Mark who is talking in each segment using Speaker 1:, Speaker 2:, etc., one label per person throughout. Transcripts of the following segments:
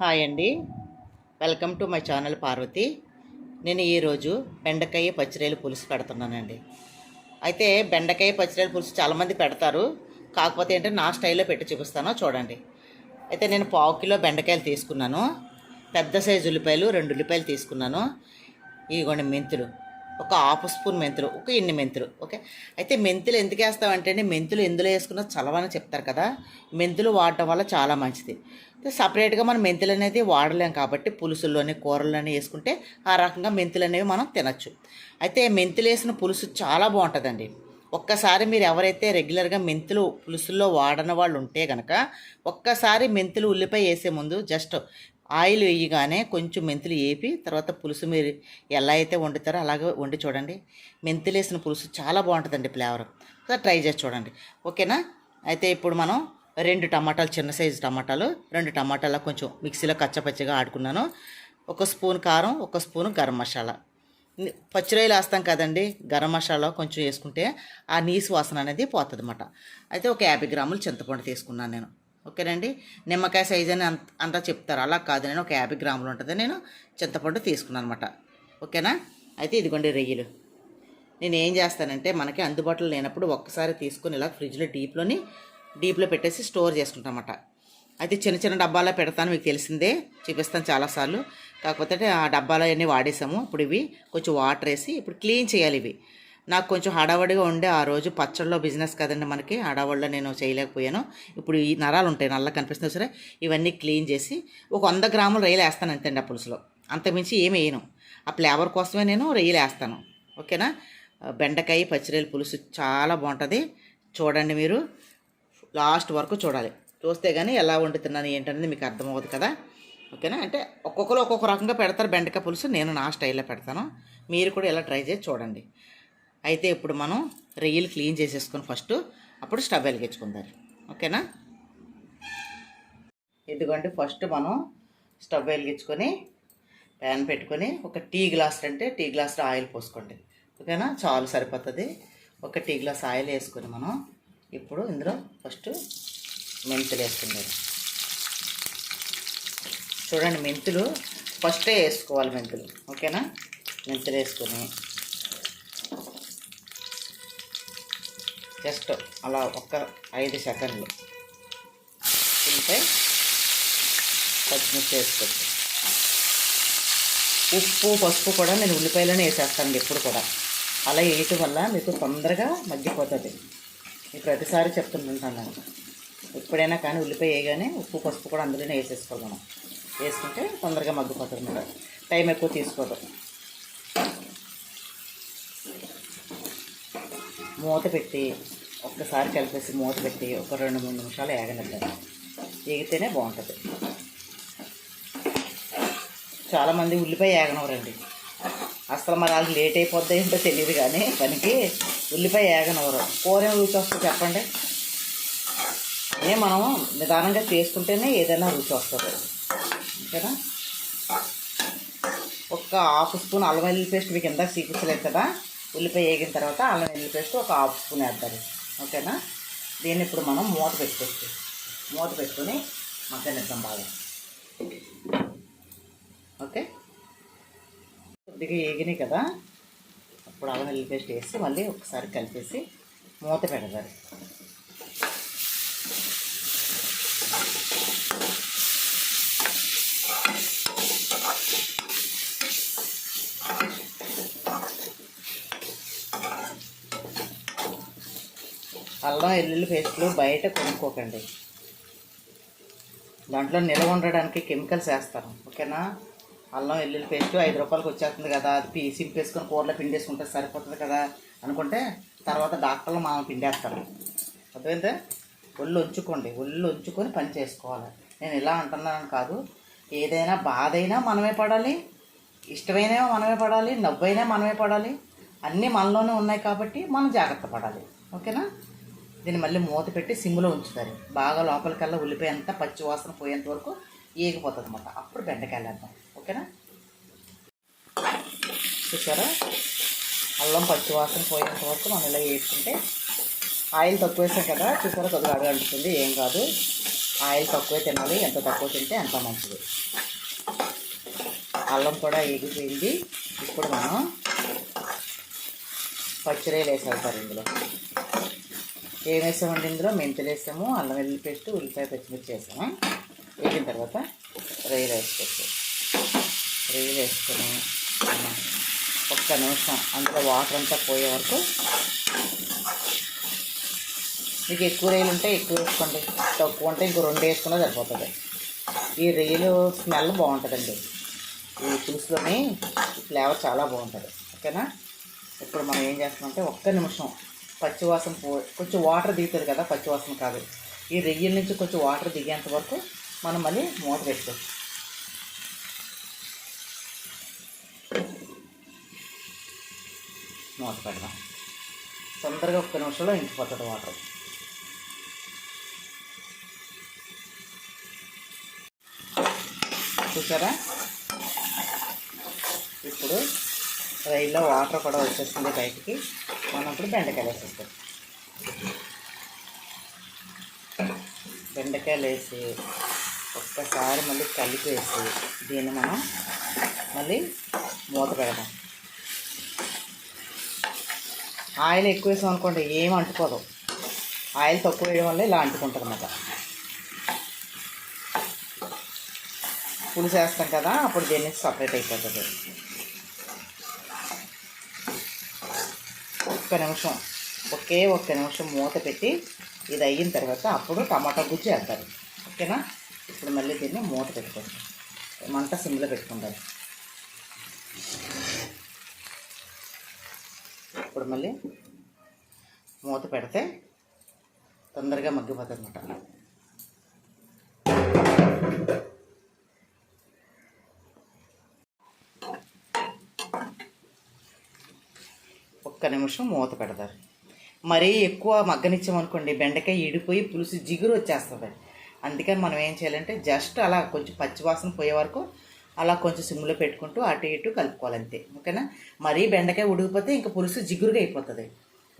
Speaker 1: Hi అండి, welcome to my channel Parvathi. నేను ఈరోజు బెండకాయ పచ్చిరొయ్యల పులుసు పెడుతున్నానండి. అయితే బెండకాయ పచ్చిరొయ్యల పులుసు చాలామంది పెడతారు, కాకపోతే ఏంటంటే నా స్టైల్లో పెట్టి చూపిస్తాను చూడండి. అయితే నేను 1/2 కిలో బెండకాయలు తీసుకున్నాను, పెద్ద సైజు ఉల్లిపాయలు 2 ఉల్లిపాయలు తీసుకున్నాను. ఇదిగోండి మెంతులు, ఒక 1/2 స్పూన్ మెంతులు, ఒక ఇన్ని మెంతులు. ఓకే, అయితే మెంతులు ఎందుకు వేస్తామంటే అండి, మెంతులు ఎందులో వేసుకున్న చలవని చెప్తారు కదా, మెంతులు వాడటం వల్ల చాలా మంచిది. సపరేట్గా మనం మెంతులు అనేది వాడలేం కాబట్టి పులుసుల్లోని కూరల్లోనే వేసుకుంటే ఆ రకంగా మెంతులు అనేవి మనం తినచ్చు. అయితే మెంతులు వేసిన పులుసు చాలా బాగుంటుందండి. ఒక్కసారి మీరు ఎవరైతే రెగ్యులర్గా మెంతులు పులుసుల్లో వాడని వాళ్ళు ఉంటే కనుక ఒక్కసారి మెంతులు ఉల్లిపాయ వేసే ముందు జస్ట్ ఆయిల్ వేయగానే కొంచెం మెంతులు వేపి తర్వాత పులుసు మీరు ఎలా అయితే వండుతారో అలాగే వండి చూడండి. మెంతులు వేసిన పులుసు చాలా బాగుంటుందండి ఫ్లేవర్. ట్రై చేసి చూడండి, ఓకేనా. అయితే ఇప్పుడు మనం 2 టమాటాలు, చిన్న సైజు టమాటాలు, 2 టమాటాలు కొంచెం మిక్సీలో కచ్చపచ్చిగా ఆడుకున్నాను. 1 స్పూన్ కారం, 1 స్పూన్ గరం మసాలా. పచ్చిరొయ్యలు వేస్తాం కదండి, గరం మసాలా కొంచెం వేసుకుంటే ఆ నీసు వాసన అనేది పోతుంది అన్నమాట. అయితే ఒక 50 గ్రాములు చింతపండు తీసుకున్నాను నేను. ఓకేనండి, నిమ్మకాయ సైజు అని అంతా చెప్తారు, అలా కాదు, నేను ఒక 50 గ్రాములు ఉంటుంది నేను చింతపండు తీసుకున్నాను అనమాట. ఓకేనా. అయితే ఇదిగోండి రొయ్యలు. నేను ఏం చేస్తానంటే మనకి అందుబాటులో లేనప్పుడు ఒక్కసారి తీసుకొని ఇలా ఫ్రిడ్జ్లో డీప్లో పెట్టేసి స్టోర్ చేసుకుంటాం అన్నమాట. అయితే చిన్న చిన్న డబ్బాలో పెడతాను, మీకు తెలిసిందే, చూపిస్తాను చాలాసార్లు. కాకపోతే ఆ డబ్బాలో అన్నీ వాడేసాము. ఇప్పుడు ఇవి కొంచెం వాటర్ వేసి ఇప్పుడు క్లీన్ చేయాలి. ఇవి నాకు కొంచెం హడావడిగా ఉండే ఆ రోజు పచ్చళ్ళలో బిజినెస్ కదండి మనకి, హడావడిలో నేను చేయలేకపోయాను. ఇప్పుడు ఈ నరాలు ఉంటాయి, నల్ల కనిపిస్తుంది సరే, ఇవన్నీ క్లీన్ చేసి ఒక 100 గ్రాములు రొయ్యలు వేస్తాను అంతేండి ఆ పులుసులో, అంతమించి ఏమి వేయను. ఆ ఫ్లేవర్ కోసమే నేను రొయ్యలు వేస్తాను. ఓకేనా. బెండకాయ పచ్చిరొయ్యల పులుసు చాలా బాగుంటుంది. చూడండి, మీరు లాస్ట్ వరకు చూడాలి, చూస్తే కానీ ఎలా వండుతున్నాను ఏంటనేది మీకు అర్థమవుతుంది కదా. ఓకేనా. అంటే ఒక్కొక్కరు ఒక్కొక్క రకంగా పెడతారు బెండకాయ పులుసు, నేను నా స్టైల్లో పెడతాను, మీరు కూడా ఇలా ట్రై చేసి చూడండి. అయితే ఇప్పుడు మనం రొయ్యలు క్లీన్ చేసేసుకొని ఫస్ట్ అప్పుడు స్టవ్ వెలిగించుకుందాం. ఓకేనా. ఇదిగోండి, ఫస్ట్ మనం స్టవ్ వెలిగించుకొని ప్యాన్ పెట్టుకొని ఒక టీ గ్లాసులో ఆయిల్ పోసుకోండి. ఓకేనా, చాలు సరిపోతుంది. ఒక టీ గ్లాస్ ఆయిల్ వేసుకొని మనం ఇప్పుడు ఇందులో ఫస్ట్ మెంతులు వేసుకుందాం. చూడండి, మెంతులు ఫస్టే వేసుకోవాలి మెంతులు. ఓకేనా. మెంతులు వేసుకొని జస్ట్ అలా ఒక 5 సెకండ్లు ఉల్లిపాయ పచ్చిమిర్చి వేసుకోవచ్చు. ఉప్పు పసుపు కూడా నేను ఉల్లిపాయలోనే వేసేస్తాను ఎప్పుడు కూడా, అలా వేయటం వల్ల మీకు తొందరగా మగ్గిపోతుంది. మీకు ప్రతిసారి చెప్తుంటాను, ఎప్పుడైనా కానీ ఉల్లిపాయ వేయగానే ఉప్పు పసుపు కూడా అందులోనే వేసేసుకోవాలి. మనం వేసుకుంటే తొందరగా మగ్గిపోతుంది అన్నమాట, టైం ఎక్కువ తీసుకోదు. మూత పెట్టి ఒక్కసారి కలిపేసి మూత పెట్టి ఒక 2-3 నిమిషాలు ఏగనిద్దాం, ఏగితేనే బాగుంటుంది. చాలామంది ఉల్లిపాయ ఏగనవరండి, అసలు మరి వాళ్ళకి లేట్ అయిపోద్ది ఏంటో తెలియదు కానీ పనికి ఉల్లిపాయ ఏగనవరు. కూర ఏం రుచి వస్తుంది చెప్పండి, అదే మనం నిదానంగా చేసుకుంటేనే ఏదైనా రుచి వస్తుంది. ఓకేనా. ఒక 1/2 స్పూన్ అల్లం వెల్లుల్లి పేస్ట్, మీకు ఇందాక చూపించలేదు కదా, ఉల్లిపాయ వేగిన తర్వాత అల్లం వెల్లుల్లి పేస్ట్ ఒక 1/2 స్పూన్ వేద్దారు. ఓకేనా. దీన్ని ఇప్పుడు మనం మూత పెట్టుకొని మగ్గనిద్దాం బాగా. ఓకే, కొద్దిగా వేగినాయి కదా, అప్పుడు అల్లం వెల్లుల్లి పేస్ట్ వేసి మళ్ళీ ఒకసారి కలిపేసి మూత పెడతారు. అల్లం వెల్లుల్లి పేస్టులు బయట కొనుక్కోకండి, దాంట్లో నిల్వ ఉండడానికి కెమికల్స్ వేస్తారు. ఓకేనా. అల్లం వెల్లుల్లి పేస్ట్ 5 రూపాయలకి వచ్చేస్తుంది కదా, అది సింపేసుకొని కూరలో పిండేసుకుంటే సరిపోతుంది కదా అనుకుంటే తర్వాత డాక్టర్లు మనం పిండేస్తారు. అర్థమైందే. ఒళ్ళు ఉంచుకొని పని చేసుకోవాలి. నేను ఇలా అంటున్నాను కాదు, ఏదైనా బాధ అయినా మనమే పడాలి, ఇష్టమైనా మనమే పడాలి, నవ్వైనా మనమే పడాలి, అన్నీ మనలోనే ఉన్నాయి కాబట్టి మనం జాగ్రత్త పడాలి. ఓకేనా. దీన్ని మళ్ళీ మూత పెట్టి సిమ్లో ఉంచుతారు, బాగా లోపలికల్లా ఉల్లిపాయ అంతా పచ్చి వాసన పోయేంత వరకు ఏగిపోతుంది అన్నమాట. అప్పుడు బెండకాయలు వేద్దాం. ఓకేనా. చూసారా, అల్లం పచ్చి వాసన పోయేంత వరకు మనం ఇలా వేసుకుంటే ఆయిల్ తక్కువ వేసాం కదా, చూసారా కొద్దిగా అడుగుతుంది, ఏం కాదు. ఆయిల్ తక్కువే తినాలి, ఎంత తక్కువ తింటే అంత మంచిది. అల్లం కూడా ఎగిపోయింది. ఇప్పుడు మనం పచ్చిరొయ్యలు వేసేస్తారు. ఇందులో ఏం వేసామండి? ఇందులో మెంతులు వేసాము, అల్లం వెల్లుల్లి పేస్ట్, ఉల్లిపాయ పచ్చిమిర్చి వేసాము. వేసిన తర్వాత రొయ్యలు వేసుకోవచ్చు. రొయ్యలు వేసుకొని ఒక్క నిమిషం అందులో వాటర్ అంతా పోయే వరకు, మీకు ఎక్కువ రొయ్యలు ఉంటే ఎక్కువ వేసుకోండి, తక్కువ ఉంటే ఇంకో 2 వేసుకున్నా సరిపోతుంది. ఈ రొయ్యలు స్మెల్ బాగుంటుందండి, ఈ పులుసులోని ఫ్లేవర్ చాలా బాగుంటుంది. ఓకేనా? ఇప్పుడు మనం ఏం చేస్తామంటే ఒక్క నిమిషం పచ్చివాసన కొంచెం వాటర్ దిగుతుంది కదా, పచ్చివాసన కాదు, ఈ రొయ్యల నుంచి కొంచెం వాటర్ దిగేంత వరకు మనం మళ్ళీ మూత పెట్టుకోవచ్చు. మూత పెడదాం. తొందరగా ఒక్క నిమిషంలో ఇంకిపోతుంది వాటర్. చూసారా? ఇప్పుడు రైల్లో వాటర్ కూడా వచ్చేస్తుంది బయటికి. మనం ఇప్పుడు బెండకాయలు వేసేస్తాం. బెండకాయలు వేసి ఒక్కసారి మళ్ళీ కలిపేసి దీన్ని మనం మళ్ళీ మూత పెడదాం. ఆయిల్ ఎక్కువ వేసాం అనుకోండి ఏం అంటుకోదు, ఆయిల్ తక్కువ వేయడం వల్ల ఇలా అంటుకుంటుంది అన్నమాట. పులుసు వేస్తాం కదా, అప్పుడు దీన్ని సపరేట్ అయిపోతుంది. ఒక్క నిమిషం మూత పెట్టి ఇది అయిన తర్వాత అప్పుడు టమాటా గుజ్జు వేస్తారు. ఓకేనా? ఇప్పుడు మళ్ళీ దీన్ని మూత పెట్టుకోండి, మంట సిమ్లో పెట్టుకుంటారు. ఇప్పుడు మళ్ళీ మూత పెడితే తొందరగా మగ్గిపోతుంది అన్నమాట. ఒక్క నిమిషం మూత పెడతారు. మరీ ఎక్కువ మగ్గనిచ్చామనుకోండి బెండకాయ ఈడిపోయి పులుసు జిగురు వచ్చేస్తుంది. అందుకని మనం ఏం చేయాలంటే జస్ట్ అలా కొంచెం పచ్చివాసన పోయే వరకు అలా కొంచెం సిమ్లో పెట్టుకుంటూ అటు ఇటు కలుపుకోవాలంతే. ఓకేనా? మరీ బెండకాయ ఉడికిపోతే ఇంకా పులుసు జిగురుగా అయిపోతుంది.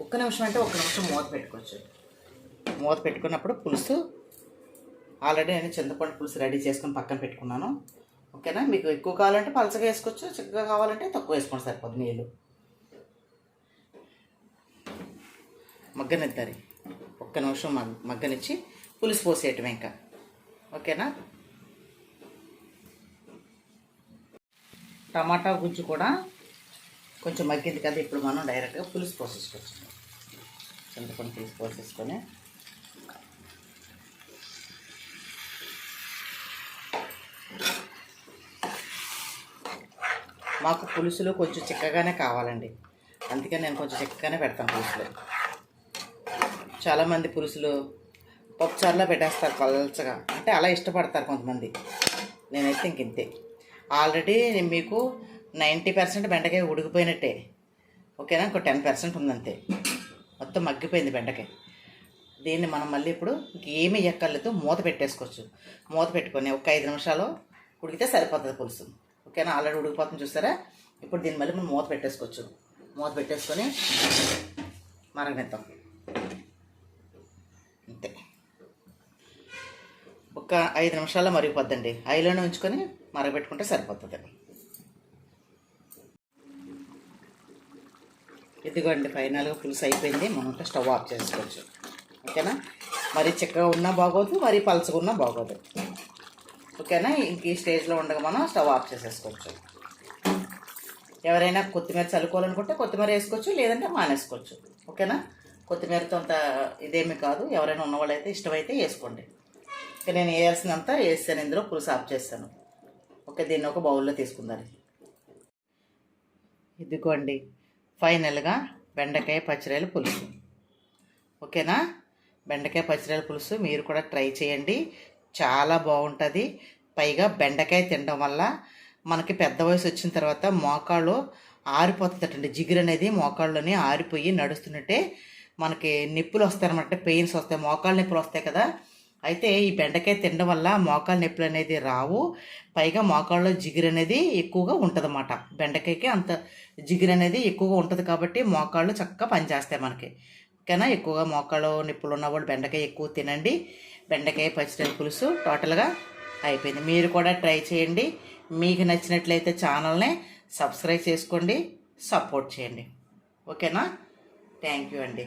Speaker 1: ఒక్క నిమిషం అంటే ఒక్క నిమిషం మూత పెట్టుకోవచ్చు. మూత పెట్టుకున్నప్పుడు పులుసు ఆల్రెడీ నేను చింతపండు పులుసు రెడీ చేసుకొని పక్కన పెట్టుకున్నాను. ఓకేనా? మీకు ఎక్కువ కావాలంటే పలచగా వేసుకోవచ్చు, చిక్కగా కావాలంటే తక్కువ వేసుకోండి, సరిపోతుంది. నీళ్ళు మగ్గనిద్దారి. ఒక్క నిమిషం మగ్గనిచ్చి పులుసు పోసేయటమే ఇంకా. ఓకేనా? టమాటా గుజ్జు కూడా కొంచెం మగ్గింది కదా, ఇప్పుడు మనం డైరెక్ట్గా పులుసు పోసేసుకోవచ్చు. చింతపండు పులుసు పోసేసుకొని మాకు పులుసులో కొంచెం చిక్కగానే కావాలండి, అందుకని నేను కొంచెం చిక్కగానే పెడతాను పులుసులో. చాలామంది పులుసులు పప్పుచారులో పెట్టేస్తారు పలచగా, అంటే అలా ఇష్టపడతారు కొంతమంది. నేనైతే ఇంతే. ఆల్రెడీ మీకు 90% బెండకాయ ఉడికిపోయినట్టే. ఓకేనా? ఇంకో 10% ఉందంతే, మొత్తం మగ్గిపోయింది బెండకాయ. దీన్ని మనం మళ్ళీ ఇప్పుడు ఏమి ఎక్కర్లేదు, మూత పెట్టేసుకోవచ్చు. మూత పెట్టుకొని ఒక 5 నిమిషాలు ఉడికితే సరిపోతుంది పులుసు. ఓకేనా? ఆల్రెడీ ఉడికిపోతుంది చూస్తారా? ఇప్పుడు దీన్ని మళ్ళీ మనం మూత పెట్టేసుకోవచ్చు. మూత పెట్టేసుకొని మరగనిద్దాం అంతే. ఒక 5 నిమిషాల్లో మరిగిపోద్దండి. హైలోనే ఉంచుకొని మరగబెట్టుకుంటే సరిపోతుంది. ఇదిగోండి ఫైనల్గా పులుసు అయిపోయింది. మనం స్టవ్ ఆఫ్ చేసుకోవచ్చు. ఓకేనా? మరీ చిక్కగా ఉన్నా బాగోదు, మరీ పలచగా ఉన్నా బాగోదు. ఓకేనా? ఇంక ఈ స్టేజ్లో ఉండగా మనం స్టవ్ ఆఫ్ చేసేసుకోవచ్చు. ఎవరైనా కొత్తిమీర చల్లుకోవాలనుకుంటే కొత్తిమీర వేసుకోవచ్చు, లేదంటే మానేసుకోవచ్చు. ఓకేనా? కొత్తిమీరతో అంత ఇదేమి కాదు, ఎవరైనా ఉన్నవాళ్ళు అయితే ఇష్టమైతే వేసుకోండి. ఇక నేను వేయాల్సినంత వేస్తాను, ఇందులో పులుసు ఆఫ్ చేస్తాను. ఓకే, దీన్ని ఒక బౌల్లో తీసుకుందాం. ఇదిగోండి ఫైనల్గా బెండకాయ పచ్చిరొయ్యల పులుసు. ఓకేనా? బెండకాయ పచ్చిరొయ్యల పులుసు మీరు కూడా ట్రై చేయండి, చాలా బాగుంటుంది. పైగా బెండకాయ తినడం వల్ల మనకి పెద్ద వయసు వచ్చిన తర్వాత మోకాళ్ళు ఆరిపోతుందటండి. జిగురు అనేది మోకాళ్ళలోనే ఆరిపోయి నడుస్తున్నట్టే మనకి నొప్పులు వస్తాయన్నమాట, పెయిన్స్ వస్తాయి, మోకాళ్ళ నొప్పులు వస్తాయి కదా. అయితే ఈ బెండకాయ తినడం వల్ల మోకాళ్ళ నొప్పులు అనేది రావు. పైగా మోకాళ్ళలో జిగురు అనేది ఎక్కువగా ఉంటుంది అన్నమాట. బెండకాయకి అంత జిగురు అనేది ఎక్కువగా ఉంటుంది కాబట్టి మోకాళ్ళు చక్కగా పనిచేస్తాయి మనకి. ఓకేనా? ఎక్కువగా మోకాళ్ళు నొప్పులు ఉన్నవాళ్ళు బెండకాయ ఎక్కువ తినండి. బెండకాయ పచ్చిరొయ్యల పులుసు టోటల్గా అయిపోయింది. మీరు కూడా ట్రై చేయండి. మీకు నచ్చినట్లయితే ఛానల్ని సబ్స్క్రైబ్ చేసుకోండి, సపోర్ట్ చేయండి. ఓకేనా? థ్యాంక్ యూ అండి.